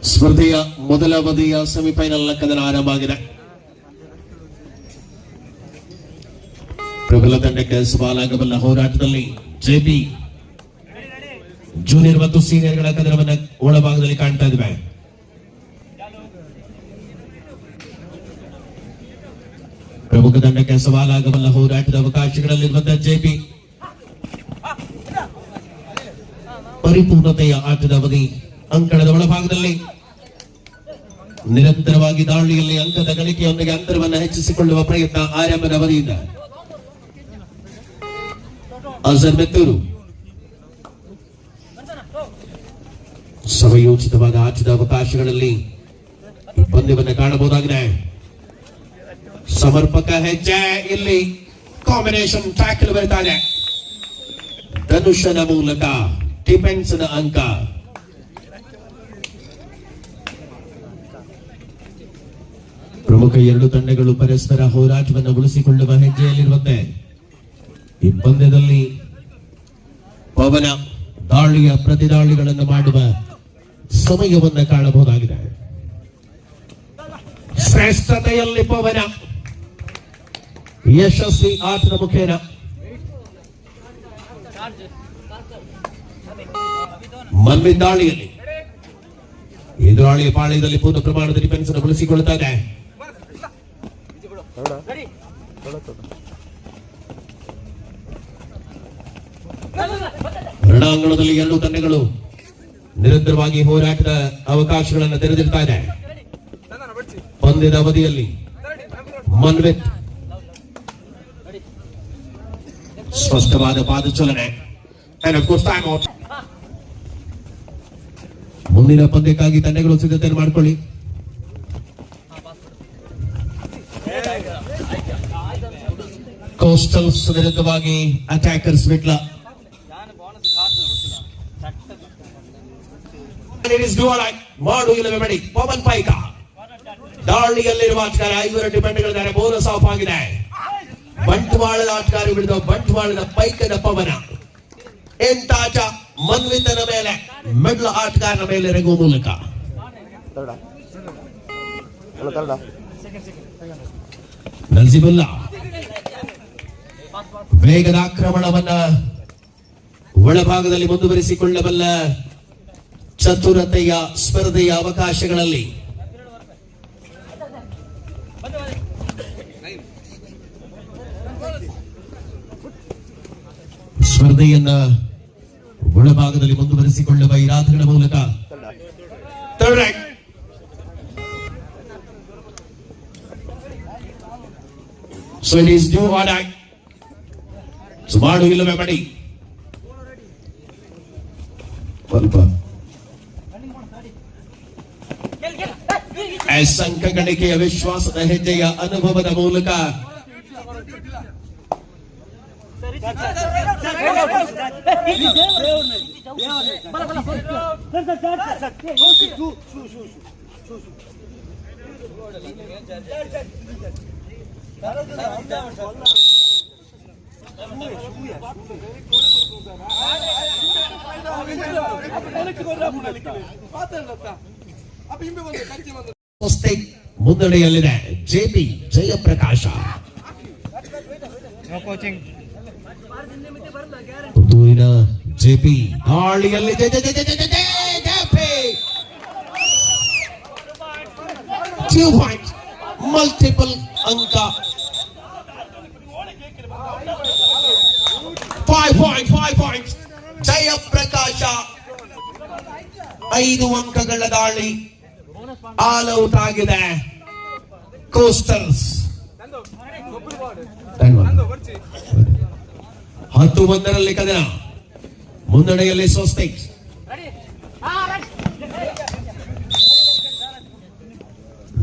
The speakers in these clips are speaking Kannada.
ಸ್ಪರ್ಧೆಯ ಮೊದಲ ಅವಧಿಯ ಸೆಮಿಫೈನಲ್ ಕದನ ಆರಂಭ ಆಗಿದೆ. ಪ್ರಬಲ ತಂಡಕ್ಕೆ ಸವಾಲಾಗಬಲ್ಲ ಹೋರಾಟದಲ್ಲಿ ಜೆಪಿ ಜೂನಿಯರ್ ಮತ್ತು ಸೀನಿಯರ್ಗಳ ಕದನವನ್ನ ಒಳಭಾಗದಲ್ಲಿ ಕಾಣ್ತಾ ಇದ್ವಿ. ಪ್ರಮುಖ ತಂಡಕ್ಕೆ ಸವಾಲಾಗಬಲ್ಲ ಹೋರಾಟದ ಅವಕಾಶಗಳಲ್ಲಿರುವಂತಹ ಜೆಪಿ ಪರಿಪೂರ್ಣತೆಯ ಆಟದ ಅವಧಿ ಅಂಕಣದ ಒಳಭಾಗದಲ್ಲಿ ನಿರಂತರವಾಗಿ ದಾಳಿಯಲ್ಲಿ ಅಂಕದ ಗಳಿಕೆಯೊಂದಿಗೆ ಅಂತರವನ್ನು ಹೆಚ್ಚಿಸಿಕೊಳ್ಳುವ ಪ್ರಯತ್ನ ಆರಂಭದ ಅವಧಿಯಿಂದ ಅಜರ್ ಮೆತ್ತೂರು ಸಮಯೋಚಿತವಾದ ಆಟದ ಅವಕಾಶಗಳಲ್ಲಿ ಈ ಪಂದ್ಯವನ್ನು ಕಾಣಬಹುದಾಗಿದೆ. ಸಮರ್ಪಕ ಹೆಜ್ಜೆ, ಇಲ್ಲಿ ಕಾಂಬಿನೇಷನ್ ಟ್ಯಾಕಲ್ ಬರ್ತಾ ಇದೆ. ಧನುಷನ ಮೂಲಕ ಡಿಫೆನ್ಸ್ ನ ಅಂಕ. ಪ್ರಮುಖ ಎರಡು ತಂಡಗಳು ಪರಸ್ಪರ ಹೋರಾಟವನ್ನು ಉಳಿಸಿಕೊಳ್ಳುವ ಹೆಜ್ಜೆಯಲ್ಲಿರುವಂತೆ ಈ ಪಂದ್ಯದಲ್ಲಿ ಪವನ ದಾಳಿಯ ಪ್ರತಿದಾಳಿಗಳನ್ನು ಮಾಡುವ ಸಮಯವನ್ನು ಕಾಣಬಹುದಾಗಿದೆ. ಶ್ರೇಷ್ಠತೆಯಲ್ಲಿ ಪವನ ಯಶಸ್ವಿ ಆಟದ ಮುಖೇನ ಮನ್ವಿತ್ ದಾಳಿಯಲ್ಲಿ ಎದುರಾಳಿಯ ಪಾಳ್ಯದಲ್ಲಿ ಪೂರ್ಣ ಪ್ರಮಾಣದ ಡಿಫೆನ್ಸ್ ಅನ್ನು ಬಳಸಿಕೊಳ್ತಾ ಇದೆ. ರಣಾಂಗಣದಲ್ಲಿ ಎರಡು ತಂಡಗಳು ನಿರಂತರವಾಗಿ ಹೋರಾಟದ ಅವಕಾಶಗಳನ್ನು ತೆರೆದಿರ್ತಾ ಇದೆ. ಪಂದ್ಯದ ಅವಧಿಯಲ್ಲಿ ಮನ್ವಿತ್ ಸ್ಪಷ್ಟವಾದ ಪಾದಚಲನೆ. ಮುಂದಿನ ಪಂದ್ಯಕ್ಕಾಗಿ ತಂಡಗಳು ಸಿದ್ಧತೆಯನ್ನು ಮಾಡಿಕೊಳ್ಳಿ. ಕೋಸ್ಟಲ್ಸ್ ವಿರುದ್ಧವಾಗಿ ಅಟ್ಯಾಕರ್ಸ್ ವಿಟ್ಲ. ಮಾಡು ಇಲ್ಲವೇ ಮಾಡಿ ಪವನ್ ಪೈಕ ದಾಳಿಯಲ್ಲಿರುವ ಆಟಗಾರ. ಐವರು ಡಿಫೆಂಡ್ಗಳಿದ್ದಾರೆ. ಬೋನಸ್ ಆಫ್ ಆಗಿದೆ. ಬಂಟ್ವಾಳದ ಆಟಗಾರ ಬಿಡಿದ ಬಂಟ್ವಾಳದ ಪೈಕದ ಪವನ. ಎಂತಾಚ ಮನ್ವಿತನ ಮೇಲೆ ಮಿಡ್ಲ್ ಆಟಗಾರನ ಮೇಲೆ ರೆಗುವ ಮೂಲಕ ನಜೀಬುಲ್ಲಾ ವೇಗದ ಆಕ್ರಮಣವನ್ನ ಒಳಭಾಗದಲ್ಲಿ ಮುಂದುವರಿಸಿಕೊಳ್ಳಬಲ್ಲ ಚತುರತೆಯ ಸ್ಪರ್ಧೆಯ ಅವಕಾಶಗಳಲ್ಲಿ ಸ್ಪರ್ಧೆಯನ್ನ ಒಳಭಾಗದಲ್ಲಿ ಮುಂದುವರಿಸಿಕೊಳ್ಳುವ ಈ ರಾತ್ರಿಗಳ ಮೂಲಕ ಮಾಡು ಇಲ್ಲವೇ ಮಾಡಿ ಸ್ವಲ್ಪ ಅಂಕ ಗಳಿಕೆಯ ವಿಶ್ವಾಸದ ಹೆಜ್ಜೆಯ ಅನುಭವದ ಮೂಲಕ ಮುನ್ನಡೆಯಲ್ಲಿದೆ ಜೆಪಿ ಜಯಪ್ರಕಾಶ. ಪುತ್ತೂರಿನ ಜೆಪಿ ದಾಳಿಯಲ್ಲಿ ಮಲ್ಟಿಪಲ್ ಅಂಕ. 5 ಪಾಯಿಂಟ್ಸ್. ಜಯಪ್ರಕಾಶ 5 ಅಂಕಗಳ ದಾಳಿ. ಆಲ್ ಔಟ್ ಆಗಿದೆ ಕೋಸ್ಟಲ್ಸ್. 10-1 ಕದನ. ಮುನ್ನಡೆಯಲ್ಲಿ ಸ್ವಸ್ತಿಕ್.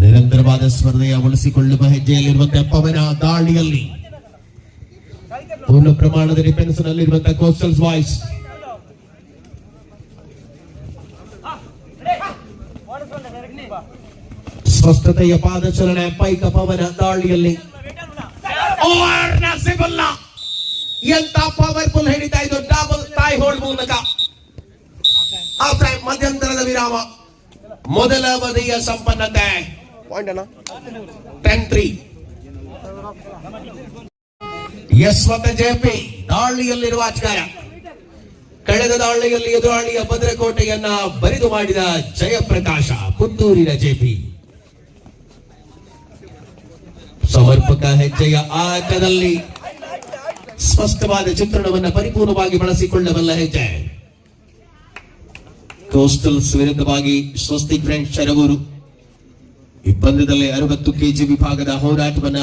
ನಿರಂತರವಾದ ಸ್ಪರ್ಧೆಯ ಉಳಿಸಿಕೊಳ್ಳುವ ಹೆಜ್ಜೆಯಲ್ಲಿರುವಂತಹ ಪವನ ದಾಳಿಯಲ್ಲಿ ಪೂರ್ಣ ಪ್ರಮಾಣದ ಡಿಫೆನ್ಸ್ ನಲ್ಲಿರುವಂತಹ ಕೋಸ್ಟಲ್ಸ್ ಬಾಯ್ಸ್. ಸ್ಪಷ್ಟತೆಯ ಪಾದಚಲನೆ. ಪೈಕ ಪವನ ದಾಳಿಯಲ್ಲಿ ಎಂತ ಪವರ್ಫುಲ್ ಹಿಡಿತಾ ಇದ್ದು. ಡಬಲ್ ಟೈ ಹೋಲ್ಡ್ ಮೂಲಕ ಮಧ್ಯಂತರದ ವಿರಾಮ. ಮೊದಲ ಬದಿಯ ಸಂಪನ್ನತೆ 10-3. ಯಶ್ವಂತ ಜೆಪಿ ದಾಳಿಯಲ್ಲಿರುವ ಆಟಗಾರ. ಕಳೆದ ದಾಳಿಯಲ್ಲಿ ಎದುರಾಳಿಯ ಭದ್ರಕೋಟೆಯನ್ನ ಬರಿದು ಮಾಡಿದ ಜಯಪ್ರಕಾಶ ಪುತ್ತೂರಿನ ಜೆಪಿ. ಸಮರ್ಪಕ ಹೆಜ್ಜೆಯ ಆಟದಲ್ಲಿ ಸ್ಪಷ್ಟವಾದ ಚಿತ್ರಣವನ್ನು ಪರಿಪೂರ್ಣವಾಗಿ ಬಳಸಿಕೊಳ್ಳಬಲ್ಲ ಹೆಜ್ಜೆ. ಕೋಸ್ಟಲ್ಸ್ ವಿರುದ್ಧವಾಗಿ ಸ್ವಸ್ತಿಕ್ ಫ್ರೆಂಚ್ ಶರವೂರು ಈ ಪಂದ್ಯದಲ್ಲಿ 60 kg ವಿಭಾಗದ ಹೋರಾಟವನ್ನ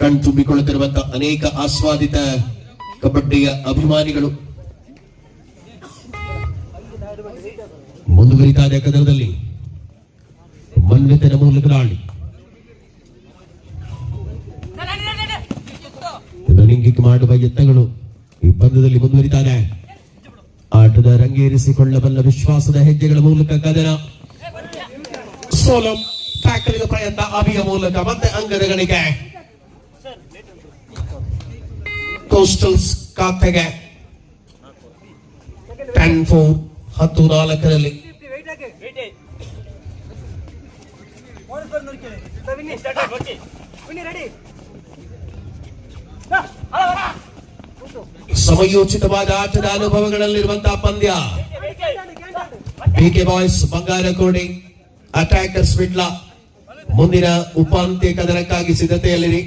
ಕಣ್ತುಂಬಿಕೊಳ್ಳುತ್ತಿರುವಂತಹ ಅನೇಕ ಆಸ್ವಾದಿತ ಕಬಡ್ಡಿಯ ಅಭಿಮಾನಿಗಳು ಮುಂದುವರಿತಾದ ಕದನದಲ್ಲಿ ಮನ್ವಿತನ ಮೂಲಕ ದಾಳಿ. ರನ್ನಿಂಗ್ ಕಿಕ್ ಮಾಡುವ ಎತ್ತಗಳು ಈ ಪಂದ್ಯದಲ್ಲಿ ಮುಂದುವರಿತಾರೆ. ಆಟದ ರಂಗೇರಿಸಿಕೊಳ್ಳಬಲ್ಲ ವಿಶ್ವಾಸದ ಹೆಜ್ಜೆಗಳ ಮೂಲಕ ಕದನ. ಸೋಲಂ ಟ್ಯಾಕಲಿಂಗ್ ಪ್ರಯತ್ನ ಅಭಿಯ ಮೂಲಕ ಮತ್ತೆ ಅಂಗದ ಗಳಿಕೆ. ಕೋಸ್ಟಲ್ಸ್ ಖಾತೆಗೆ 10-4 14 ಸಮಯೋಚಿತವಾದ ಆಟದ ಅನುಭವಗಳಲ್ಲಿರುವಂತಹ ಪಂದ್ಯ. ಬಿಕೆ ಬಾಯ್ಸ್ ಬಂಗಾರಕೋಡಿ, ಅಟ್ಯಾಕರ್ಸ್ ವಿಟ್ಲ ಮುಂದಿನ ಉಪಾಂತ್ಯ ಕದನಕ್ಕಾಗಿ ಸಿದ್ಧತೆಯಲ್ಲಿರಿ.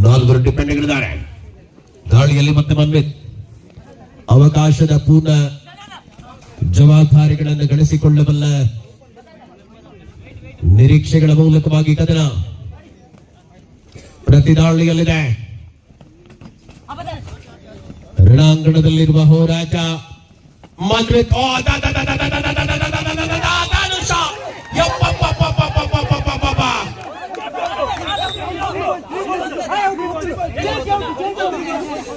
ನಾಲ್ವರು ಡಿಪೆಂಡ್ಗಳಿದ್ದಾರೆ ದಾಳಿಯಲ್ಲಿ. ಮತ್ತೆ ಮನ್ವಿತ್ ಅವಕಾಶದ ಪೂರ್ಣ ಜವಾಬ್ದಾರಿಗಳನ್ನು ಗಳಿಸಿಕೊಳ್ಳಬಲ್ಲ ನಿರೀಕ್ಷೆಗಳ ಮೂಲಕವಾಗಿ ಕದನ ಪ್ರತಿ ದಾಳಿಯಲ್ಲಿದೆ. ರಣಾಂಗಣದಲ್ಲಿರುವ ಹೋರಾಟ. ಮನ್ವಿತ್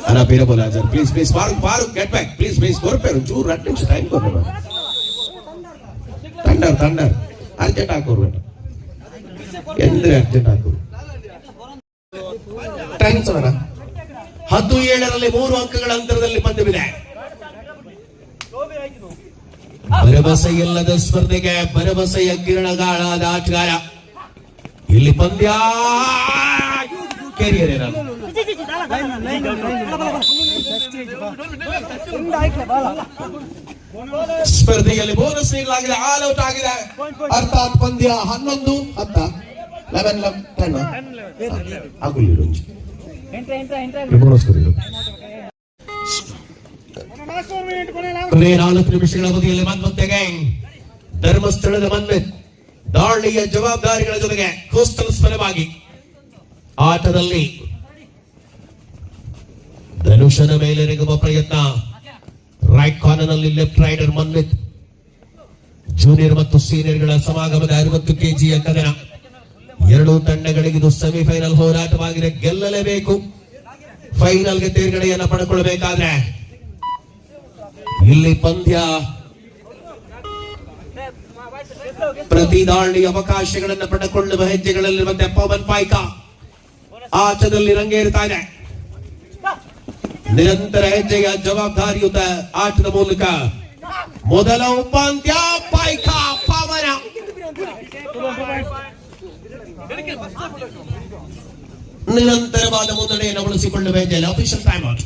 अरे पेरा बोला sir please please Farooq get back please please गोर पे चूर रट्टे टाइम को थंडर थंडर अर्जेंट ಹಾಕೋರು ಎಂದ್ರೆ ಅರ್ಜೆಂಟ್ ಹಾಕೋರು ಟೈಮ್ ಸರ 17ರಲ್ಲಿ 3 ಅಂಕಗಳ ಅಂತರದಲ್ಲಿ ಪಂದ್ಯವಿದೆ. ಭರವಸೆ ಇಲ್ಲದ ಸ್ಪರ್ಧೆಗೆ ಭರವಸೆಯ ಕಿರಣಗಾಳಾದ ಆಟಗಾರ. ಇಲ್ಲಿ ಪಂದ್ಯ ಕೆರಿಯರ್ ಏನಾದ್ರು ಸ್ಪರ್ಧೆಯಲ್ಲಿ ಬೋನಸ್ ನೀಡಲಾಗಿದೆ. ಆಲ್ ಔಟ್ ಆಗಿದೆ. ಅರ್ಥಾತ್ ಪಂದ್ಯ 11-10 ಕೊನೆಯ 4 ನಿಮಿಷಗಳ ಅವಧಿಯಲ್ಲಿ ಮನ್ಮತ್ತೆಗೆ ಧರ್ಮಸ್ಥಳದ ಮನ್ವಿತ್ ದಾಳಿಯ ಜವಾಬ್ದಾರಿಗಳ ಜೊತೆಗೆ ಕೋಸ್ಟಲ್ಸ್ ಪರವಾಗಿ ಆಟದಲ್ಲಿ ಧನುಷನ ಮೇಲೆ ನೆಗುವ ಪ್ರಯತ್ನ. ರೈಟ್ ಕಾರ್ನರ್ ನಲ್ಲಿ ಲೆಫ್ಟ್ ರೈಡರ್ ಮನ್ವಿತ್. ಜೂನಿಯರ್ ಮತ್ತು ಸೀನಿಯರ್ಗಳ ಸಮಾಗಮದ 60 kgಯ ಕದನ. ಎರಡೂ ತಂಡಗಳಿಗಿದು ಸೆಮಿಫೈನಲ್ ಹೋರಾಟವಾಗಿದೆ. ಗೆಲ್ಲಲೇಬೇಕು. ಫೈನಲ್ಗೆ ತೇರ್ಗಡೆಯನ್ನು ಪಡೆದುಕೊಳ್ಳಬೇಕಾದ್ರೆ ಇಲ್ಲಿ ಪಂದ್ಯ ಪ್ರತಿ ದಾಳಿ ಅವಕಾಶಗಳನ್ನು ಪಡೆದುಕೊಳ್ಳುವ ಹೆಜ್ಜೆಗಳಲ್ಲಿ ಮತ್ತೆ ಪವನ್ ಪಾಯ್ಕ ಆಟದಲ್ಲಿ ರಂಗೇರುತ್ತಾ ಇದೆ. ನಿರಂತರ ಹೆಜ್ಜೆಯ ಜವಾಬ್ದಾರಿಯುತ ಆಟದ ಮೂಲಕ ಮೊದಲ ಉಪಾಂತ್ಯ ಪಾಯ್ಕ ಪವನ. ನಿರಂತರವಾದ ಮುನ್ನಡೆಯನ್ನು ಉಳಿಸಿಕೊಳ್ಳುವ ಹೆಜ್ಜೆಯಲ್ಲಿ ಅಫಿಷಿಯಲ್ ಟೈಮ್ ಔಟ್.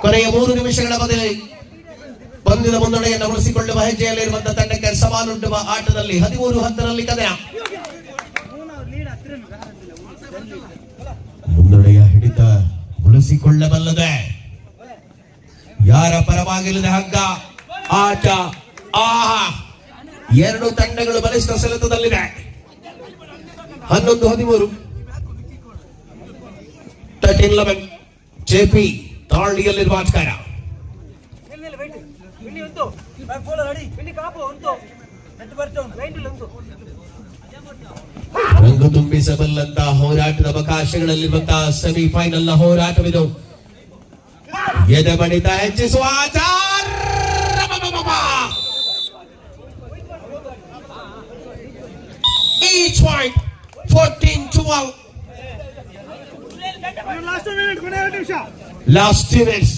ಕೊನೆಯ 3 ನಿಮಿಷಗಳ ಅವಧಿಯಲ್ಲಿ ಪಂದ್ಯದ ಮುನ್ನಡೆಯನ್ನು ಉಳಿಸಿಕೊಳ್ಳುವ ಹೆಜ್ಜೆಯಲ್ಲಿರುವಂತಹ ತಂಡಕ್ಕೆ ಸವಾಲುಂಟುವ ಆಟದಲ್ಲಿ 13-10 ಕದನ. ಮುನ್ನಡೆಯ ಹಿಡಿತ ಉಳಿಸಿಕೊಳ್ಳಬಲ್ಲದೆ ಯಾರ ಪರವಾಗಿಲ್ಲದೆ ಹಗ್ಗ ಆಟ. ಆಹಾ, ಎರಡು ತಂಡಗಳು ಬಲಿಷ್ಠ ಸೆಳೆತದಲ್ಲಿದೆ. 11-13 13-11 ಜೆಪಿ ದಾಳಿಯಲ್ಲಿರುವ ಆಟಗಾರ. ರಂಗು ತುಂಬಿಸಬಲ್ಲಂತಹ ಹೋರಾಟದ ಅವಕಾಶಗಳಲ್ಲಿರುವಂತಹ ಸೆಮಿಫೈನಲ್ ಹೋರಾಟವಿದು. ಎದೆ ಬಡಿತ ಹೆಚ್ಚಿಸುವ each point 14-12. Last 2 minutes.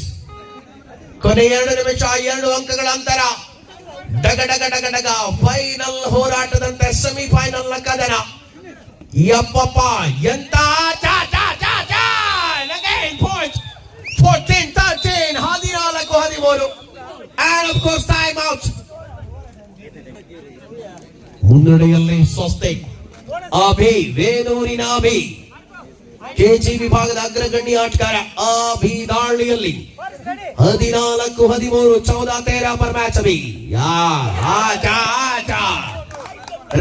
ಕೊನೆ 2 ನಿಮಿಷ 2 ಅಂಕಗಳ ಅಂತರ. ಡಗ ಡಗ ಡಗ ಡಗ ಫೈನಲ್ ಹೋರಾಟದಂತೆ ಸೆಮಿಫೈನಲ್ ನ ಕದನ. ಯಪ್ಪಪ್ಪ ಎಂತ again point 14-13 14-13 and of course time out. ಮುನ್ನಡೆಯಲ್ಲಿ ಸ್ವಸ್ತಿಕ್ ಅಭಿ ವೇದೂರಿನ ಅಭಿ ಕೆಜಿ ವಿಭಾಗದ ಅಗ್ರಗಣ್ಯ ಆಟಗಾರ ಅಭಿ ದಾಳಿಯಲ್ಲಿ 14-13 14-13 पर मैच अभी आजा आजा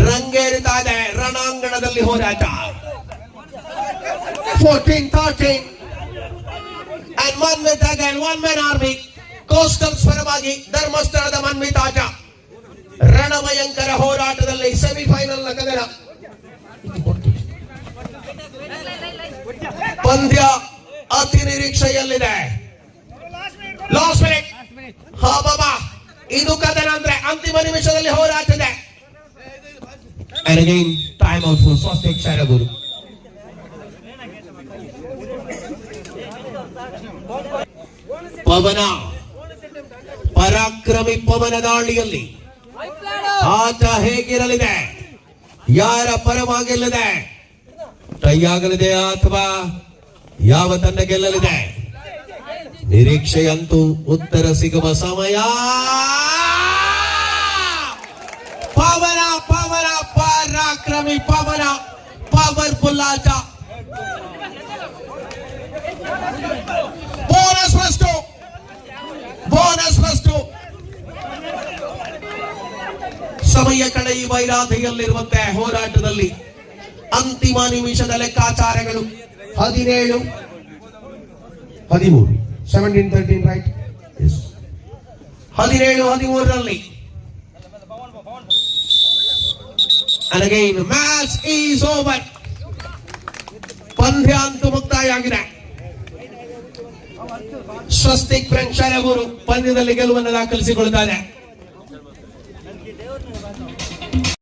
ರಂಗೇರುತ್ತಾ ಇದೆ ರಣಾಂಗಣದಲ್ಲಿ ಹೋರಾಟ. 14-13 and Manvit again, one man army. ಕೋಸ್ಟಲ್ಸ್ ಪರವಾಗಿ ಧರ್ಮಸ್ಥಳದ ಮನ್ವಿತ್ ಆಟ. ರಣಭಯಂಕರ ಹೋರಾಟದಲ್ಲಿ ಸೆಮಿಫೈನಲ್ ನ ಕದನ. ಪಂದ್ಯ ಅತಿ ನಿರೀಕ್ಷೆಯಲ್ಲಿದೆ. ಲಾಸ್ಟ್ ಮಿನಿಟ್ ಹಾ ಬಾಬಾ ಇದು ಕದನ ಅಂದ್ರೆ ಅಂತಿಮ ನಿಮಿಷದಲ್ಲಿ ಹೋರಾಟ ಇದೆ. And again time out for Swastik Saraguru. ಪವನ ಪರಾಕ್ರಮಿ ಪವನ ದಾಳಿಯಲ್ಲಿ ಆಟ ಹೇಗಿರಲಿದೆ, ಯಾರ ಪರವಾಗಿರಲಿದೆ, ಟೈ ಆಗಲಿದೆ ಅಥವಾ ಯಾವ ತಂಡ ಗೆಲ್ಲಲಿದೆ? ನಿರೀಕ್ಷೆಯಂತೂ ಉತ್ತರ ಸಿಗುವ ಸಮಯ. ಪವನ ಪವನ ಪರಾಕ್ರಮಿ ಪವನ ಪವರ್ಫುಲ್ ಆಟ. ಬೋನಸ್ ಫಸ್ಟ್ ಸಮಯ ಕಳೆಯುವ ಇರಾದೆಯಲ್ಲಿರುವಂತೆ ಹೋರಾಟದಲ್ಲಿ ಅಂತಿಮ ನಿಮಿಷದ ಲೆಕ್ಕಾಚಾರಗಳು. 17-13 17-13 right. 17-13 and again match is over. ಪಂದ್ಯ ಅಂತೂ ಮುಕ್ತಾಯ ಆಗಿದೆ. ಸ್ವಸ್ತಿಕ್ ಫ್ರೆಂಚ್ ಅವರು ಪಂದ್ಯದಲ್ಲಿ ಗೆಲುವನ್ನು ದಾಖಲಿಸಿಕೊಳ್ಳುತ್ತಾರೆ.